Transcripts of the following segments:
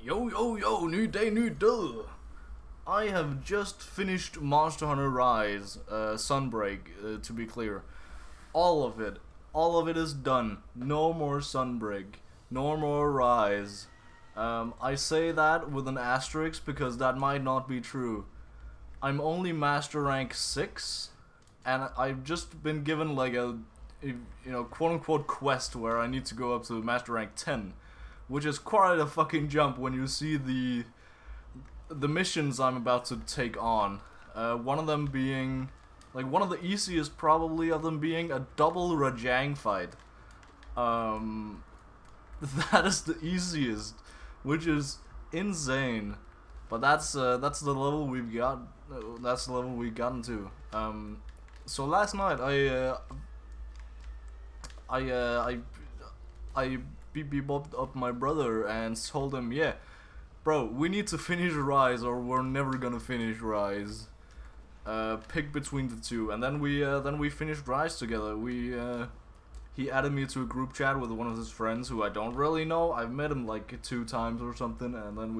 Yo, yo, yo, new day, new day. I have just finished Monster Hunter Rise, Sunbreak, to be clear. All of it. All of it is done. No more Sunbreak. No more Rise. I say that with an asterisk because that might not be true. I'm only Master Rank 6, and I've just been given like a quote-unquote quest where I need to go up to Master Rank 10. Which is quite a fucking jump when you see the missions I'm about to take on. One of them being, like, one of the easiest probably of them being a double Rajang fight. That is the easiest, which is insane. But that's the level we've got. That's the level we've gotten to. So last night I beep up my brother and told him, yeah, bro, we need to finish Rise or we're never gonna finish Rise. Pick between the two, and then we finished Rise together. He added me to a group chat with one of his friends who I don't really know. I've met him like 2 times or something, and then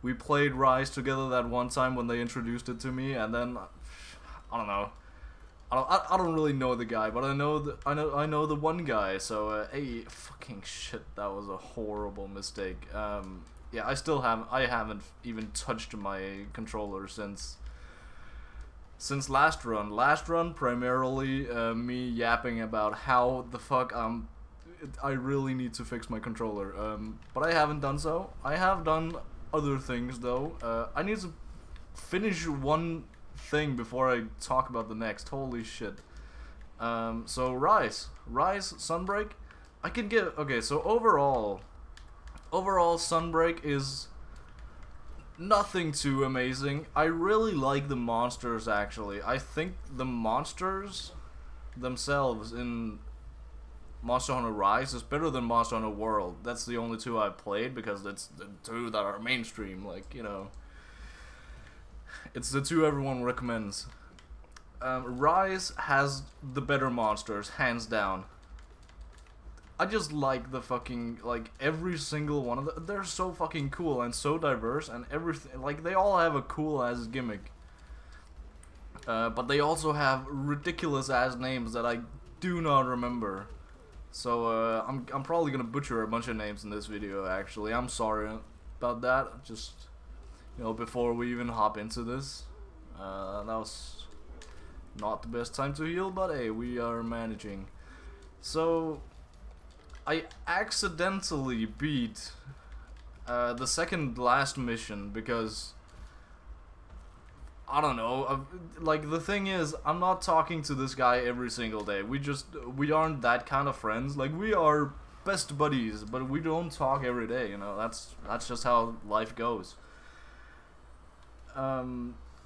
we played Rise together that one time when they introduced it to me, and then I don't know. I don't really know the guy, but I know the one guy. So hey, fucking shit, that was a horrible mistake. Yeah, I haven't even touched my controller since last run. Last run primarily me yapping about how the fuck I really need to fix my controller. But I haven't done so. I have done other things though. I need to finish one thing before I talk about the next. Holy shit. So Rise, Sunbreak, I can get, okay, so overall Sunbreak is nothing too amazing. I really like the monsters actually. I think the monsters themselves in Monster Hunter Rise is better than Monster Hunter World. That's the only 2 I've played because that's the 2 that are mainstream, like, you know. It's the 2 everyone recommends. Rise has the better monsters, hands down. I just like the fucking, like, every single one of them. They're so fucking cool and so diverse and everything. Like, they all have a cool ass gimmick. But they also have ridiculous ass names that I do not remember. So, I'm probably gonna butcher a bunch of names in this video, actually. I'm sorry about that. Just, you know, before we even hop into this, that was not the best time to heal, but hey, we are managing. So, I accidentally beat the second last mission because, I don't know, like, the thing is, I'm not talking to this guy every single day. We aren't that kind of friends. Like, we are best buddies, but we don't talk every day, you know. That's just how life goes.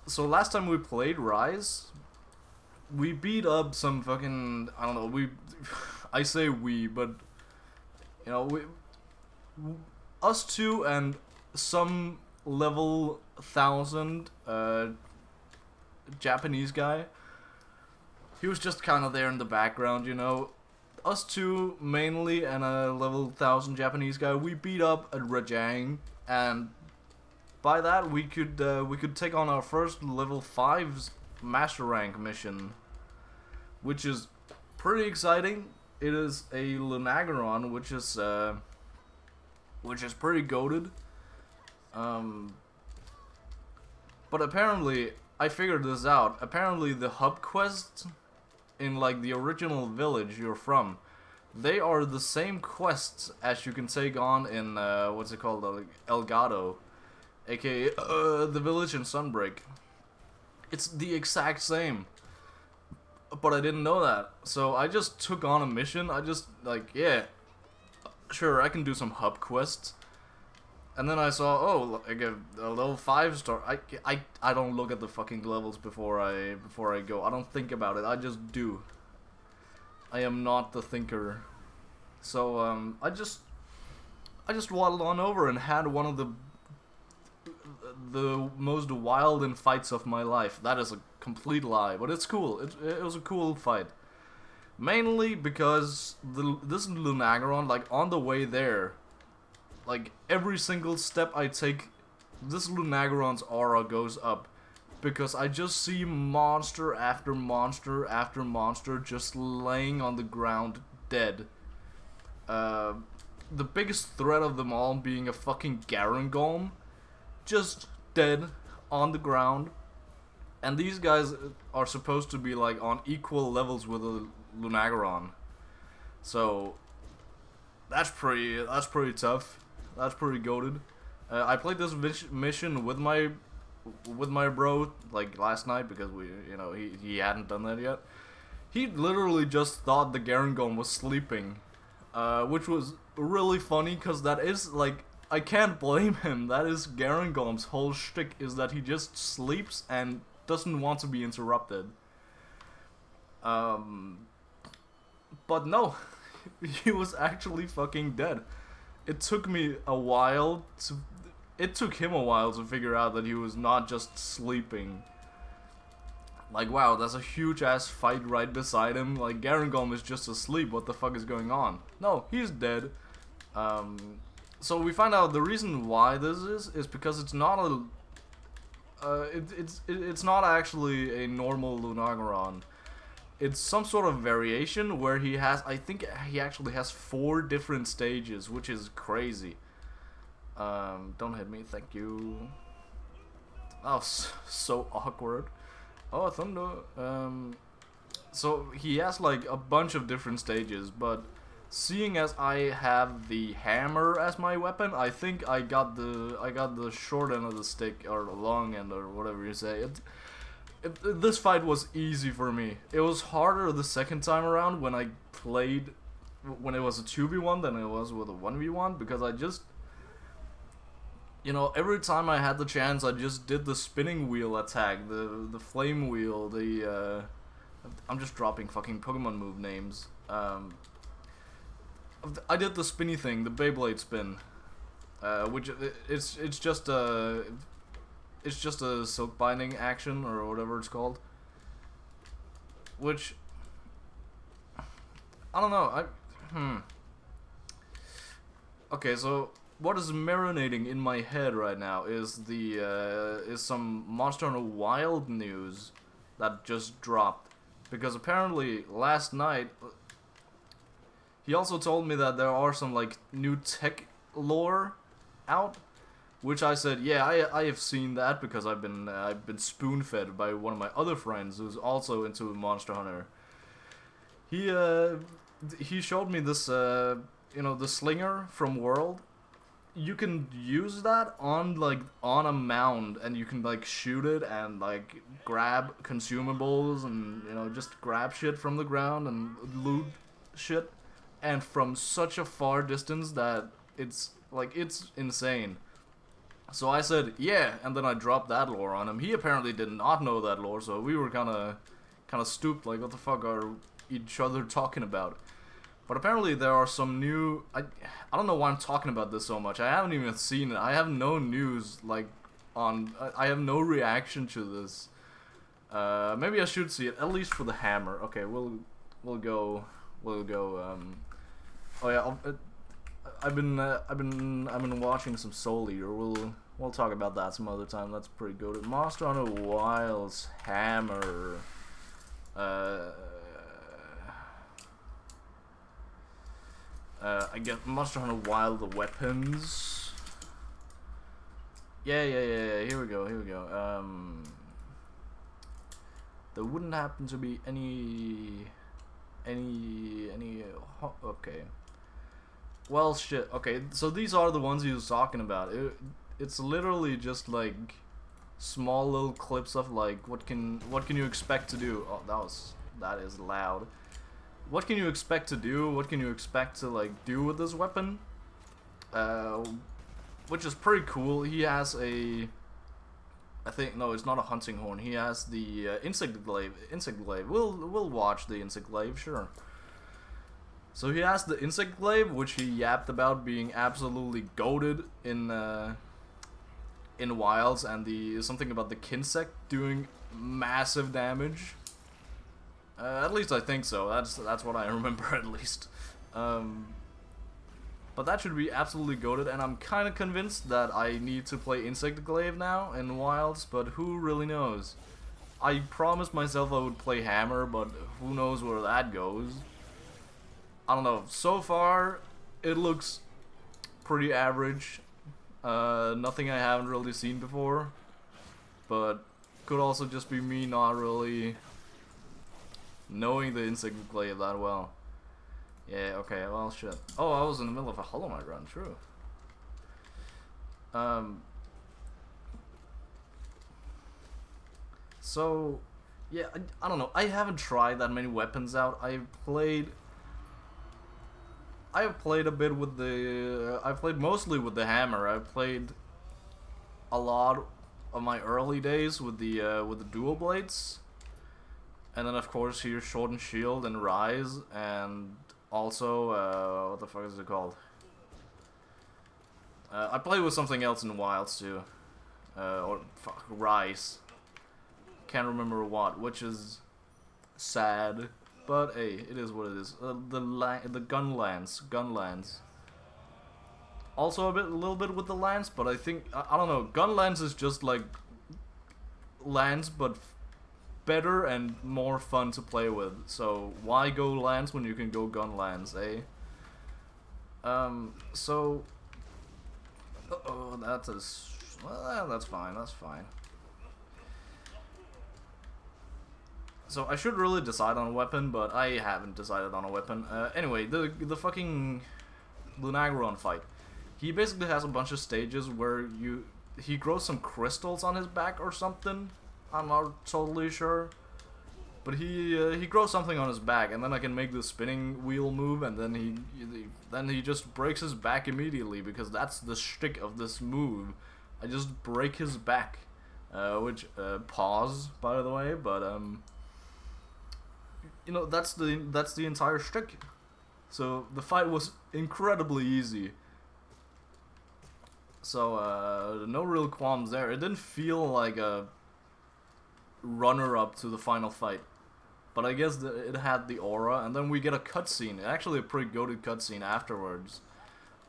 So last time we played Rise, we beat up some fucking, I don't know, I say we, but, you know, us 2 and some level 1000, Japanese guy. He was just kind of there in the background, you know. Us 2 mainly and a level 1000 Japanese guy, we beat up a Rajang, and by that, we could take on our first level 5's Master Rank mission, which is pretty exciting. It is a Lunagaron, which is pretty goated. But apparently, I figured this out. Apparently, the hub quests in, like, the original village you're from, they are the same quests as you can take on in what's it called, Elgato. AKA, the village in Sunbreak. It's the exact same. But I didn't know that. So I just took on a mission. I just, like, yeah, sure, I can do some hub quests. And then I saw, oh, like a level 5 star. I don't look at the fucking levels before I go. I don't think about it. I just do. I am not the thinker. So, I just waddled on over and had one of the most wild in fights of my life. That is a complete lie, but it's cool. It was a cool fight. Mainly because this Lunagaron, like, on the way there, like every single step I take, this Lunagaron's aura goes up. Because I just see monster after monster after monster just laying on the ground dead. The biggest threat of them all being a fucking Garangolm. Just dead on the ground. And these guys are supposed to be like on equal levels with a Lunagaron. So that's pretty tough. That's pretty goated. I played this mission with my bro like last night because he hadn't done that yet. He literally just thought the Garangolm was sleeping, which was really funny because that is like, I can't blame him. That is Garangolm's whole shtick, is that he just sleeps and doesn't want to be interrupted. But no, he was actually fucking dead. It took me a while to. It took him a while to figure out that he was not just sleeping. Like, wow, there's a huge ass fight right beside him. Like, Garangolm is just asleep. What the fuck is going on? No, he's dead. So we find out the reason why this is because it's not a. It's not actually a normal Lunagaron. It's some sort of variation where he has. I think he actually has 4 different stages, which is crazy. Don't hit me, thank you. Oh, so awkward. Oh, thunder. So he has like a bunch of different stages, but seeing as I have the hammer as my weapon, I think I got the short end of the stick, or the long end, or whatever you say. This fight was easy for me. It was harder the second time around when I played, when it was a 2v1 than it was with a 1v1, because I just, every time I had the chance, I just did the spinning wheel attack, the flame wheel, I'm just dropping fucking Pokemon move names. I did the spinny thing, the Beyblade spin, which it's just a silk binding action or whatever it's called. Which I don't know. Okay, so what is marinating in my head right now is some Monster Hunter Wild news that just dropped, because apparently last night he also told me that there are some like new tech lore out, which I said, yeah, I have seen that because I've been spoon-fed by one of my other friends who's also into Monster Hunter. He showed me this the slinger from World. You can use that on a mound, and you can like shoot it and like grab consumables and just grab shit from the ground and loot shit, and from such a far distance that it's insane. So I said, yeah, and then I dropped that lore on him. He apparently did not know that lore, so we were kind of stooped, like, what the fuck are each other talking about? But apparently there are some new. I don't know why I'm talking about this so much. I haven't even seen it. I have no news I have no reaction to this. Maybe I should see it, at least for the hammer. Okay, we'll go. Oh yeah, I've been watching some Soul Eater. We'll talk about that some other time. That's pretty good. Monster Hunter Wild's hammer. I get Monster Hunter Wild, the weapons. Yeah. Here we go. There wouldn't happen to be any. Okay. Well, shit. Okay, so these are the ones he was talking about. It's literally just like small little clips of like what can you expect to do. Oh, that is loud. What can you expect to do? What can you expect to like do with this weapon? Which is pretty cool. He has a. I think no, it's not a hunting horn. He has the insect glaive. We'll watch the insect glaive, sure. So he has the insect glaive, which he yapped about being absolutely goated in wilds, and something about the Kinsect doing massive damage. At least I think so. That's what I remember at least. But that should be absolutely goated, and I'm kind of convinced that I need to play Insect Glaive now in Wilds, but who really knows? I promised myself I would play Hammer, but who knows where that goes. I don't know. So far, it looks pretty average. Nothing I haven't really seen before. But could also just be me not really knowing the Insect Glaive that well. Yeah, okay, well, shit. Oh, I was in the middle of a Hollow Knight run, true. So, yeah, I don't know. I haven't tried that many weapons out. I've played a bit with the... I've played mostly with the hammer. I've played a lot of my early days with the dual blades. And then, of course, here's Sword and Shield and Rise, and also, what the fuck is it called? I played with something else in Wilds, too. Or, fuck, Rise. Can't remember what, which is sad. But, hey, it is what it is. The gun lance. Also a little bit with the lance, but I think, I don't know, gun lance is just like lance, but better and more fun to play with. So why go lance when you can go gun lance, eh? So, uh-oh, that's fine, that's fine. So I should really decide on a weapon, but I haven't decided on a weapon. Anyway, the fucking Lunagron fight. He basically has a bunch of stages where he grows some crystals on his back or something. I'm not totally sure, but he grows something on his back, and then I can make the spinning wheel move, and then he just breaks his back immediately, because that's the shtick of this move. I just break his back, which pause, by the way, but you know, that's the entire shtick. So the fight was incredibly easy. So no real qualms there. It didn't feel like a runner-up to the final fight, but I guess it had the aura. And then we get a cutscene, actually a pretty goated cutscene afterwards,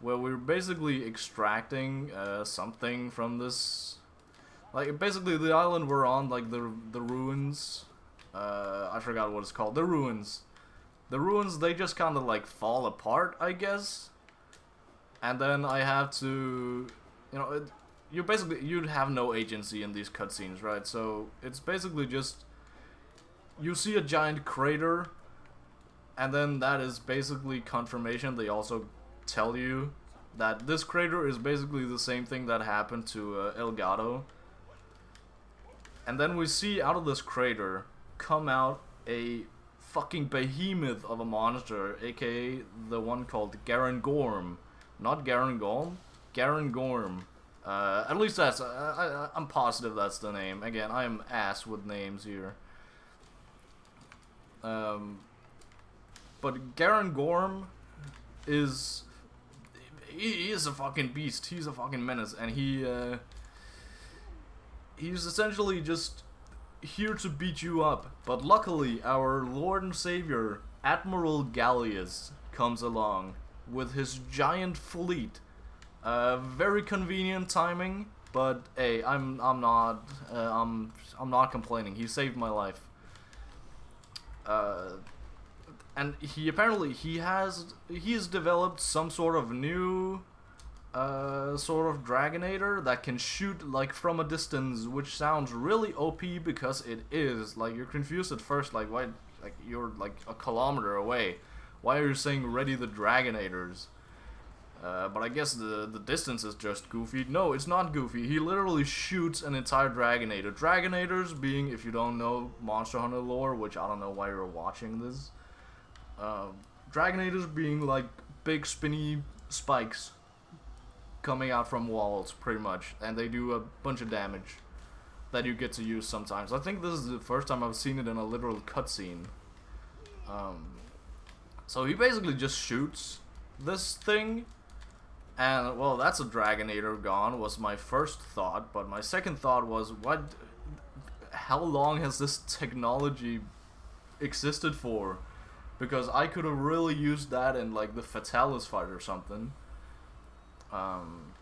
where we're basically extracting something from this. Like, basically the island we're on, like the ruins. I forgot what it's called. The ruins. The ruins, they just kind of like fall apart, I guess. And then I have to, you know, you'd have no agency in these cutscenes, right? So it's basically just, you see a giant crater, and then that is basically confirmation. They also tell you that this crater is basically the same thing that happened to Elgato. And then we see out of this crater come out a fucking behemoth of a monster, aka the one called Garen Gorm. Not Garen Gorm, Garen Gorm. At least that's, I'm positive that's the name. Again, I'm ass with names here. But Garen Gorm is, he is a fucking beast. He's a fucking menace, and he's essentially just here to beat you up. But luckily, our Lord and Savior, Admiral Gallius, comes along with his giant fleet. Very convenient timing, but hey, I'm not complaining. He saved my life. And he's developed some sort of new sort of Dragonator that can shoot like from a distance, which sounds really OP because it is. Like, you're confused at first, like why, like you're like a kilometer away. Why are you saying ready the Dragonators? But I guess the distance is just goofy. No, it's not goofy. He literally shoots an entire Dragonator. Dragonators being, if you don't know Monster Hunter lore, which I don't know why you're watching this, Dragonators being like big spinny spikes coming out from walls, pretty much, and they do a bunch of damage that you get to use sometimes. I think this is the first time I've seen it in a literal cutscene. So he basically just shoots this thing, and well, that's a Dragonator gone, was my first thought. But my second thought was, how long has this technology existed for? Because I could have really used that in like the Fatalis fight or something. Um,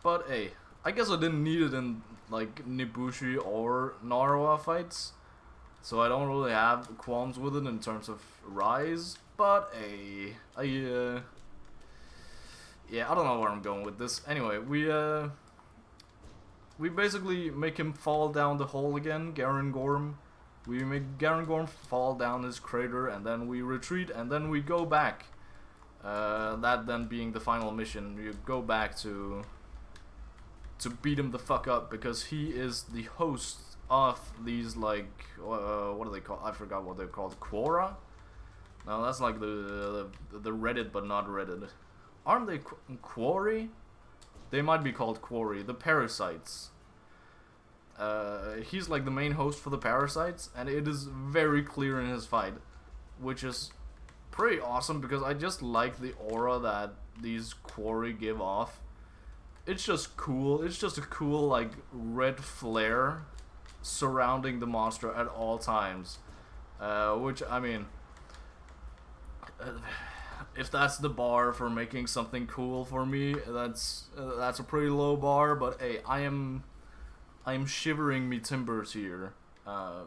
but hey, I guess I didn't need it in like Nibushi or Narwa fights, so I don't really have qualms with it in terms of Rise. But hey, yeah, I don't know where I'm going with this. Anyway, we basically make him fall down the hole again, Garen Gorm. We make Garen Gorm fall down his crater, and then we retreat, and then we go back. That then being the final mission, you go back to beat him the fuck up, because he is the host of these, like, what are they called? I forgot what they're called. Quora? No, that's like the Reddit, but not Reddit. Aren't they Quarry? They might be called Quarry. The Parasites. He's like the main host for the Parasites, and it is very clear in his fight, which is pretty awesome, because I just like the aura that these Quarry give off. It's just cool. It's just a cool, like, red flare surrounding the monster at all times. Which, I mean, if that's the bar for making something cool for me, that's a pretty low bar. But hey, I am shivering me timbers here. I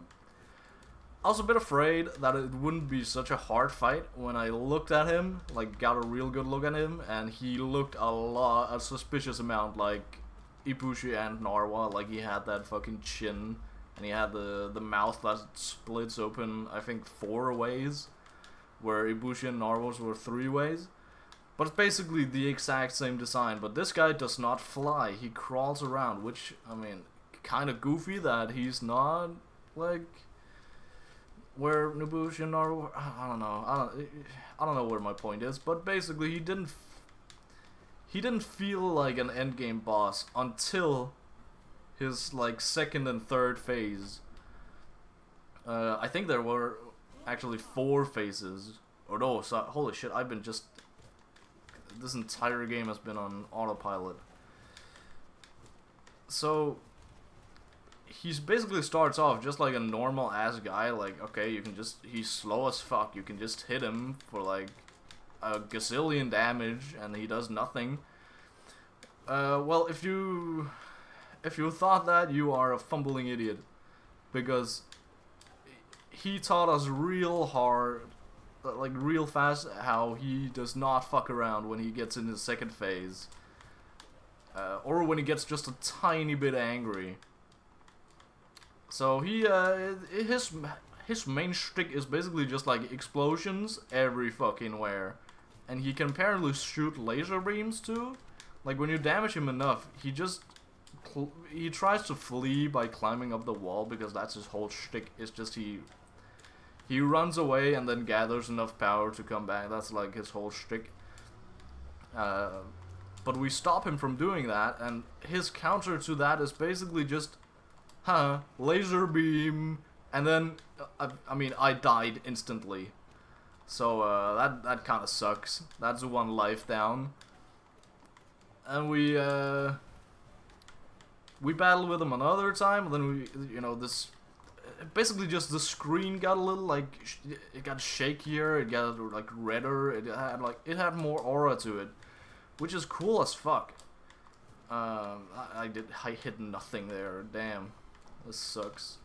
was a bit afraid that it wouldn't be such a hard fight when I looked at him, like got a real good look at him, and he looked a suspicious amount like Ibushi and Narwa. Like, he had that fucking chin, and he had the mouth that splits open, I think 4 ways, where Ibushi and Narwa's were 3 ways. But it's basically the exact same design, but this guy does not fly, he crawls around, which, I mean, kind of goofy that he's not, like, where Nibushi and Narwa, I don't know, I don't know where my point is, but basically he didn't feel like an endgame boss until his, like, 2nd and 3rd phase. I think there were actually 4 phases, or no, so, holy shit, this entire game has been on autopilot. So he's basically starts off just like a normal ass guy, like, okay, he's slow as fuck, you can just hit him for like a gazillion damage and he does nothing. Well, if you thought that, you are a fumbling idiot, because he taught us real hard, like real fast, how he does not fuck around when he gets in his 2nd phase, or when he gets just a tiny bit angry. So his main shtick is basically just like explosions every fucking where, and he can apparently shoot laser beams too. Like, when you damage him enough, he tries to flee by climbing up the wall, because that's his whole shtick. It's just he runs away and then gathers enough power to come back. That's like his whole shtick. But we stop him from doing that, and his counter to that is basically just, laser beam, and then, I mean, I died instantly. So, that kind of sucks. That's 1 life down. And we battled with him another time, and then basically just the screen got a little, like, it got shakier, it got, like, redder, it had more aura to it, which is cool as fuck. I hit nothing there, damn. This sucks.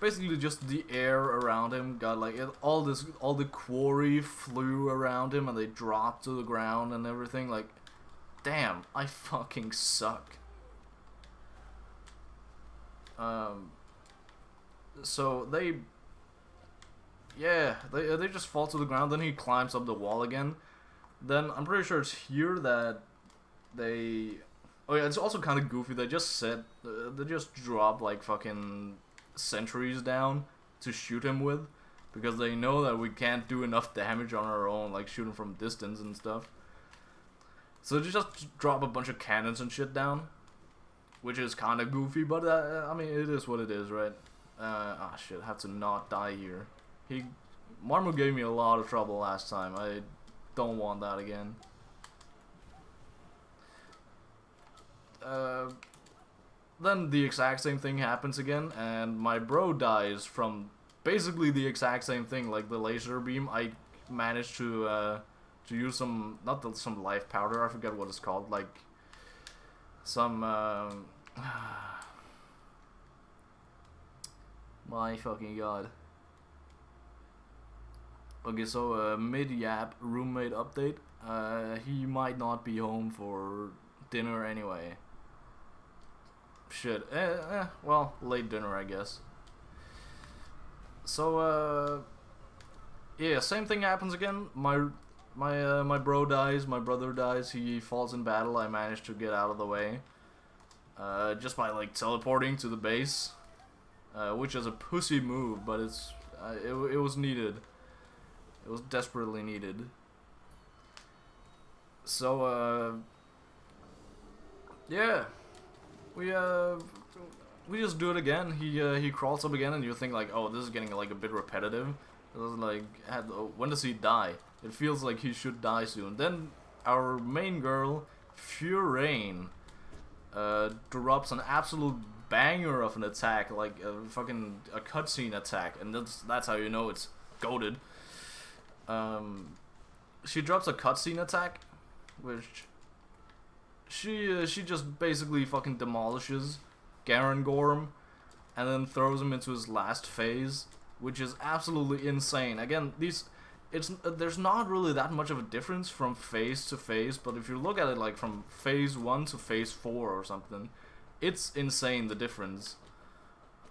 Basically just the air around him got, like, all the quarry flew around him and they dropped to the ground and everything. Like, damn, I fucking suck. So they just fall to the ground. Then he climbs up the wall again. Then I'm pretty sure it's here that they. Oh yeah, it's also kind of goofy. They just drop like fucking sentries down to shoot him with, because they know that we can't do enough damage on our own, like shooting from distance and stuff. So they just drop a bunch of cannons and shit down, which is kind of goofy, but I mean, it is what it is, right? Shit, I have to not die here. Marmo gave me a lot of trouble last time. I don't want that again. Then the exact same thing happens again, and my bro dies from basically the exact same thing, like the laser beam. managed to use some, some life powder, I forget what it's called, like some my fucking god. Okay, so mid-yap roommate update. He might not be home for dinner anyway. Shit. Well, late dinner, I guess. So yeah, same thing happens again. My bro dies. My brother dies. He falls in battle. I managed to get out of the way. Just by like teleporting to the base, which is a pussy move, but it was needed. It was desperately needed. So yeah, we just do it again. He crawls up again, and you think like, oh, this is getting like a bit repetitive. It was like, when does he die? It feels like he should die soon. Then our main girl, Furain, drops an absolute banger of an attack, like a fucking cutscene attack, and that's how you know it's goated. She drops a cutscene attack, which she just basically fucking demolishes Gorm, and then throws him into his last phase, which is absolutely insane. Again, there's not really that much of a difference from phase to phase, but if you look at it like from phase 1 to phase 4 or something, it's insane, the difference.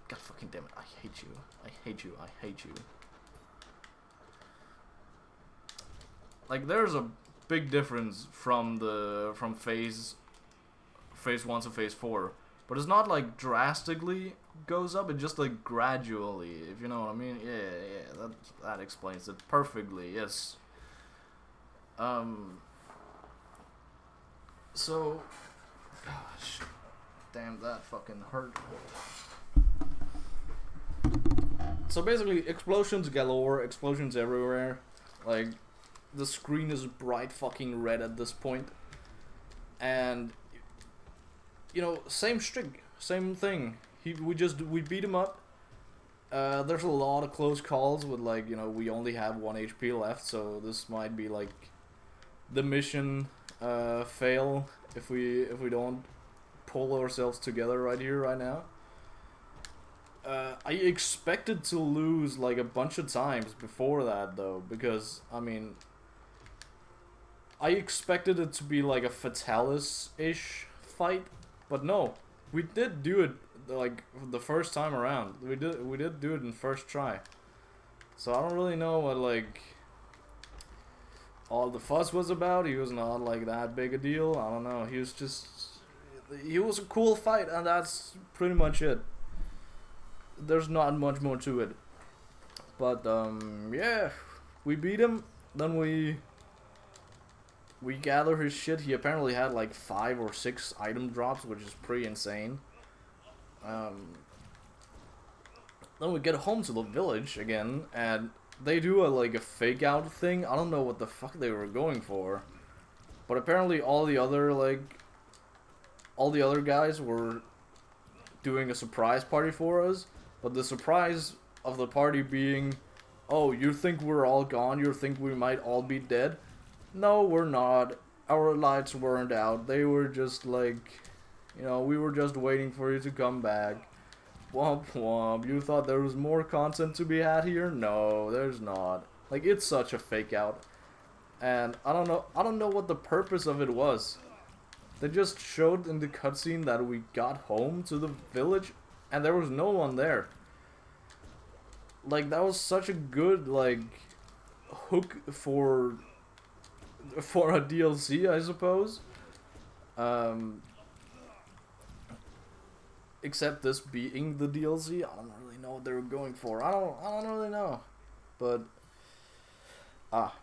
God fucking damn it, I hate you. I hate you. I hate you. Like, there's a big difference from phase 1 to phase 4, but it's not like drastically goes up, it just like gradually, if you know what I mean. Yeah, that explains it perfectly. Yes. So, gosh, damn, that fucking hurt. So basically, explosions galore, explosions everywhere. Like, the screen is bright fucking red at this point, and you know, same string, same thing. We beat him up. There's a lot of close calls with, like, you know, we only have 1 HP left, so this might be like the mission fail if we don't pull ourselves together right here, right now. I expected to lose like a bunch of times before that though, because I mean, I expected it to be like a Fatalis-ish fight, but no, we did do it like the first time around. We did do it in first try. So I don't really know what like all the fuss was about. He was not like that big a deal. I don't know. He was a cool fight, and that's pretty much it. There's not much more to it. But yeah, we beat him. Then we gather his shit. He apparently had like 5 or 6 item drops, which is pretty insane. Then we get home to the village again, and they do a fake out thing. I don't know what the fuck they were going for, but apparently all the other guys were doing a surprise party for us. But the surprise of the party being, oh, you think we're all gone? You think we might all be dead? No, we're not. Our lights weren't out. They were just like, you know, we were just waiting for you to come back. Womp womp. You thought there was more content to be had here? No, there's not. Like, it's such a fake out. And I don't know what the purpose of it was. They just showed in the cutscene that we got home to the village and there was no one there. Like, that was such a good like hook for a DLC, I suppose. Except this being the DLC, I don't really know what they were going for. I don't really know. But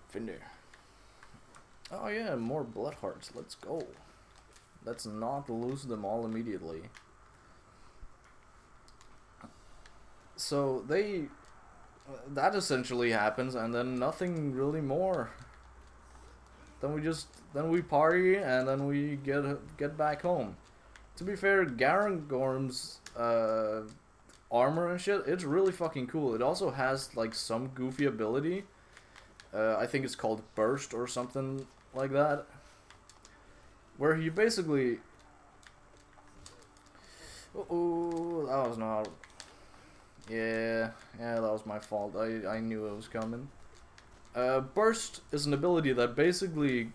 Finder. Oh yeah, more blood hearts. Let's go. Let's not lose them all immediately. So that essentially happens, and then nothing really more. Then we party, and then we get back home. To be fair, Gorm's armor and shit, it's really fucking cool. It also has like some goofy ability. I think it's called Burst or something like that. Where you basically... Oh, that was not... Yeah, that was my fault. I knew it was coming. Burst is an ability that basically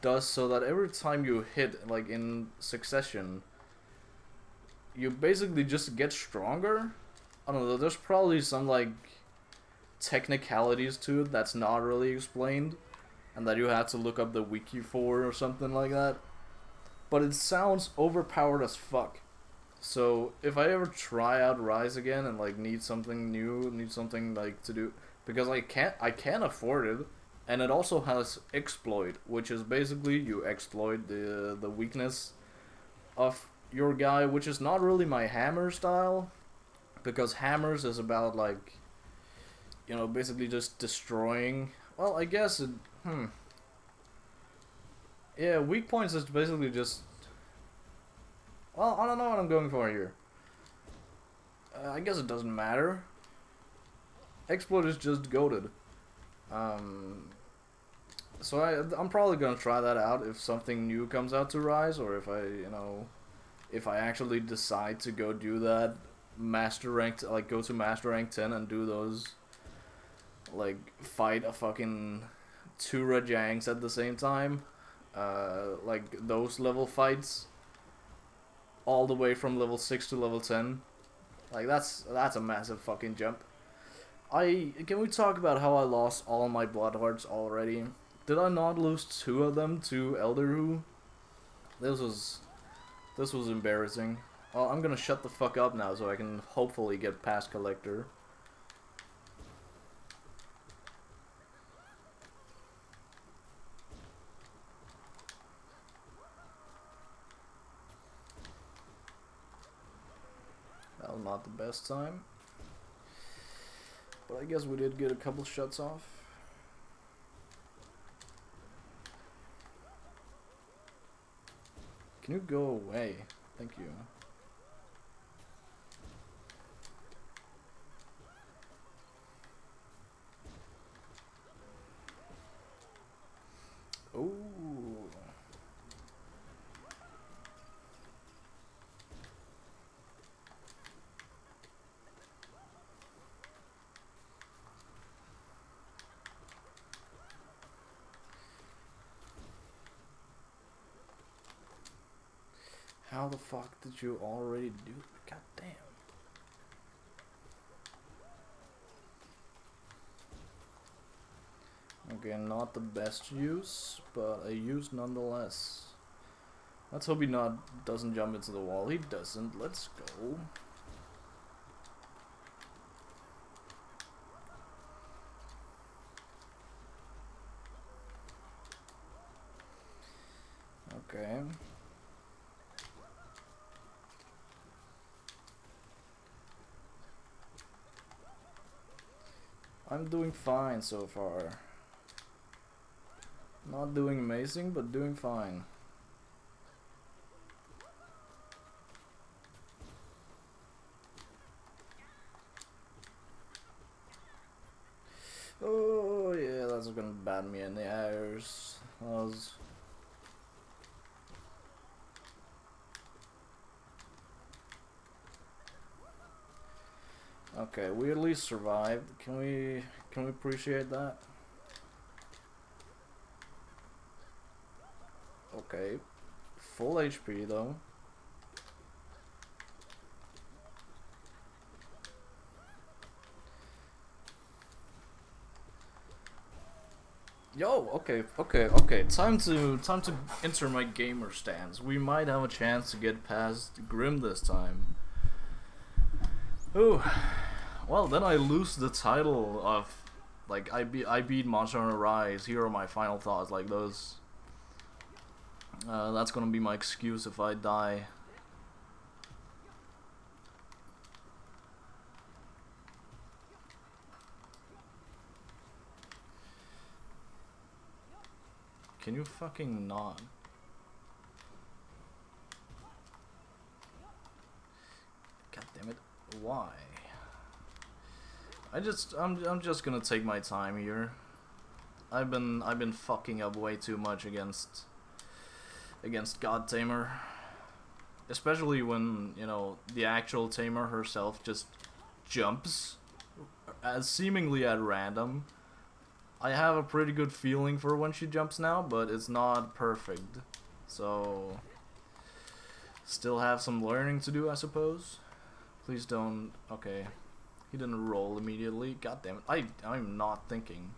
does so that every time you hit, like in succession, you basically just get stronger. I don't know, there's probably some like technicalities to it that's not really explained, and that you have to look up the wiki for or something like that. But it sounds overpowered as fuck. So if I ever try out Rise again and like need something new, need something like to do, because I can't afford it, and it also has exploit, which is basically you exploit the weakness of your guy, which is not really my hammer style, because hammers is about like, you know, basically just destroying. Well, I guess it. Yeah, weak points is basically just. Well, I don't know what I'm going for here. I guess it doesn't matter. Exploit is just goated. So I'm probably gonna try that out if something new comes out to Rise, or if if I actually decide to go do that master ranked, like go to master rank 10 and do those, like fight a fucking 2 Rajangs at the same time, like those level fights, all the way from level 6 to level 10. Like that's a massive fucking jump. Can we talk about how I lost all my blood hearts already? Did I not lose 2 of them to Elderhu? This was embarrassing. Well, I'm gonna shut the fuck up now so I can hopefully get past Collector. Well, not the best time. But I guess we did get a couple shots off. Can you go away? Thank you. Ooh. How the fuck did you already do it? God damn. Okay, not the best use, but a use nonetheless. Let's hope he doesn't jump into the wall. He doesn't. Let's go. Okay. I'm doing fine so far. Not doing amazing, but doing fine. Oh yeah, that's gonna bat me in the ears. Okay, we at least survived. Can we appreciate that? Okay. Full HP though. Yo, okay. Time to enter my gamer stance. We might have a chance to get past Grimm this time. Ooh. Well, then I lose the title of, like, I beat Monster Hunter Rise. Here are my final thoughts. Like those. That's gonna be my excuse if I die. Can you fucking not? God damn it! Why? I'm just gonna take my time here. I've been fucking up way too much against God Tamer. Especially when, you know, the actual Tamer herself just jumps as seemingly at random. I have a pretty good feeling for when she jumps now, but it's not perfect. So still have some learning to do, I suppose. Please don't. Okay. He didn't roll immediately. God damn it. I'm not thinking.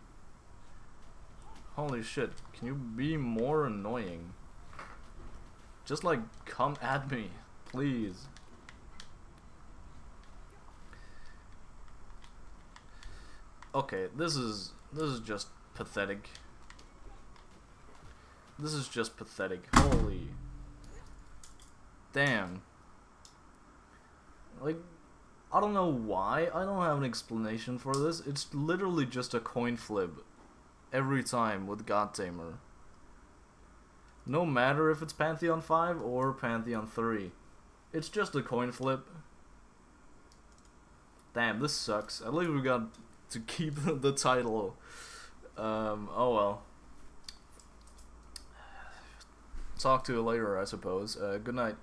Holy shit. Can you be more annoying? Just like come at me, please. Okay, this is just pathetic. This is just pathetic. Holy damn. Like, I don't know why. I don't have an explanation for this. It's literally just a coin flip every time with God Tamer. No matter if it's Pantheon 5 or Pantheon 3. It's just a coin flip. Damn, this sucks. At least we got to keep the title. Oh well. Talk to you later, I suppose. Good night.